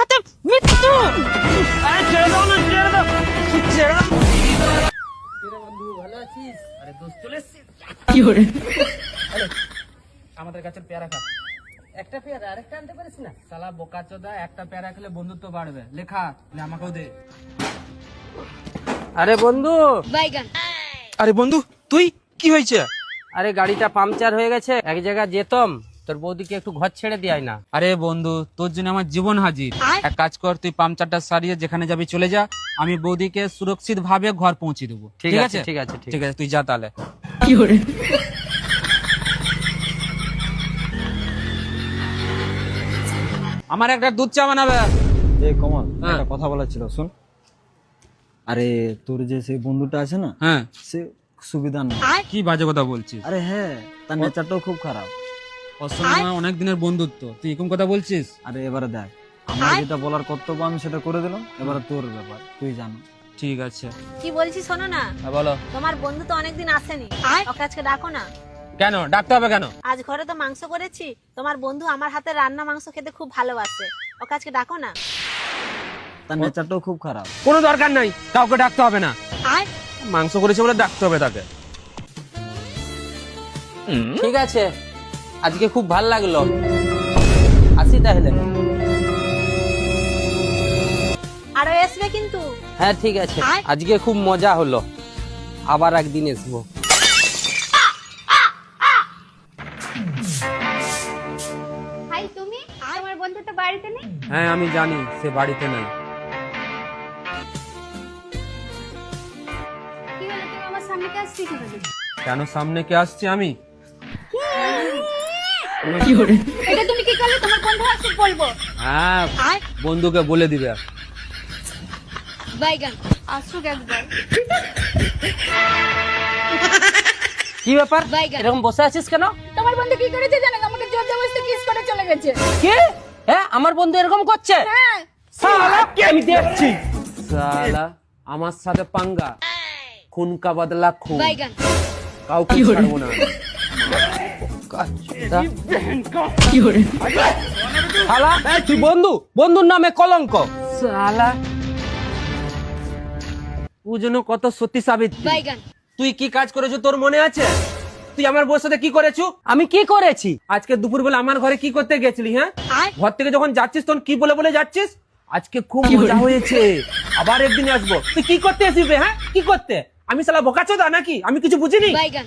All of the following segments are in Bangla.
হাতে মৃত্যু। আরে ছেড়ে দাও না, ছেড়ে দাও, ছেড়ে দাও। বন্ধু ভালো আছিস? আরে দোস্ত চলে এসেছিস? কি করে? আমাদের কাছে পেয়ারা খা। একটা পেয়ারা আরেকটা আনতে পারিস না? শালা বোকাচোদা, একটা পেয়ারা খেলে বন্ধুত্ব বাড়বে। লেখা লে, আমাকেও দে। আরে বন্ধু, আরে বন্ধু তুই কি হয়েছে? আরে গাড়িটা পাংচার হয়ে গেছে, এক জায়গায় যেতাম, তোর বৌদিকে একটু ঘর ছেড়ে দিয়াই না। আরে বন্ধু, তোর জন্য আমার জীবন হাজির। এক কাজ কর, তুই পাংচারটা সারিয়ে যেখানে যাবি চলে যা, আমি বৌদিকে সুরক্ষিত ভাবে ঘর পৌঁছে দেবো। ঠিক আছে, ঠিক আছে, ঠিক আছে, তুই যা তাহলে। কি করে? আমার একটা দুধ চা বানাবে। এই কমল, হ্যাঁ। একটা কথা বলার ছিল, শুন। আরে তোর যে সেই বন্ধুটা আছে না, হ্যাঁ, সে সুবিধা না। কি বাজে কথা বলছিস? আরে হ্যাঁ, তার নেচারটাও খুব খারাপ। ওর সঙ্গে আমার অনেক দিনের বন্ধুত্ব, তুই এরকম কথা বলছিস? আরে এবারে দেখ, আমার যেটা বলার কর্তব্য আমি সেটা করে দিলাম, এবারে তোর ব্যাপার, তুই জানো। ঠিক আছে, কি বলছি শোনো না, হ্যাঁ, বলো। তোমার বন্ধু তো অনেকদিন আসেনি, ওকে আজকে ডাকো না। কেন ডাকতে হবে কেন? আজ ঘরে তো মাংস করেছি, তোমার বন্ধু আমার হাতে রান্না মাংস খেতে খুব ভালোবাসে, ওকে আজকে ডাকো না। তার নেচারটাও খুব খারাপ। কোনো দরকার নাই, কাউকে ডাকতে হবে না। মাংস করেছে বলে ডাকতে হবে তাকে? ঠিক আছে, আজকে খুব ভাল লাগলো, আসি তাহলে। আরো আসবে কিন্তু। হ্যাঁ ঠিক আছে, আজকে খুব মজা হলো, আবার একদিন আসবো। ভাই তুমি, তোমার বন্ধু তো বাড়িতে নেই। হ্যাঁ আমি জানি সে বাড়িতে নেই। কি হলো, তুমি আমার সামনে কে আসছি কি বলে? কেন সামনে কে আসছি আমি? এটা তুমি কি করলে? তোমার বন্ধু আসছে বলবো। হ্যাঁ, বন্ধুকে বলে দিবে। বাইগান আসুক একবার। কি ব্যাপার, এরকম বসে আছিস কেন? তোমার বন্ধু কি করেছে জানো? আমাকে জোর জবরদস্তি কিস করে চলে গেছে। কি? হ্যাঁ, আমার বন্ধু এরকম করছে? হ্যাঁ, শালা, আমি দেখছি। শালা আমার সাথে পাঙ্গা, খুন কা বদলা খুন, বাইগান কাউকে ছাড়বো না। শালা, তুই বন্ধু, বন্ধুর নামে কলঙ্ক। শালা, ও যেন কত সত্যি সাবিত্রী। বাইগান তুই কি কাজ করেছো তোর মনে আছে? তুই আমার বউর সাথে কি করেছো? আমি কি করেছি? আজকে দুপুর বেলা আমার ঘরে কি করতে গেছিলি? হ্যাঁ, ঘর থেকে যখন যাচ্ছিস তখন কি বলে বলে যাচ্ছিস? আজকে খুব মজা হয়েছে, আবার একদিন আসবো। তুই কি করতে আসবি? হ্যাঁ, কি করতে? আমি শালা বোকাচোদা নাকি? আমি কিছু বুঝিনি? বাইগান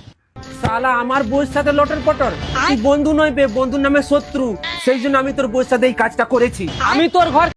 শালা আমার বউর সাথে লটর পটর। তুই বন্ধু নয় বে, বন্ধুর নামে শত্রু। সেই জন্য আমি তোর বউর সাথে এই কাজটা করেছি। আমি তোর ঘর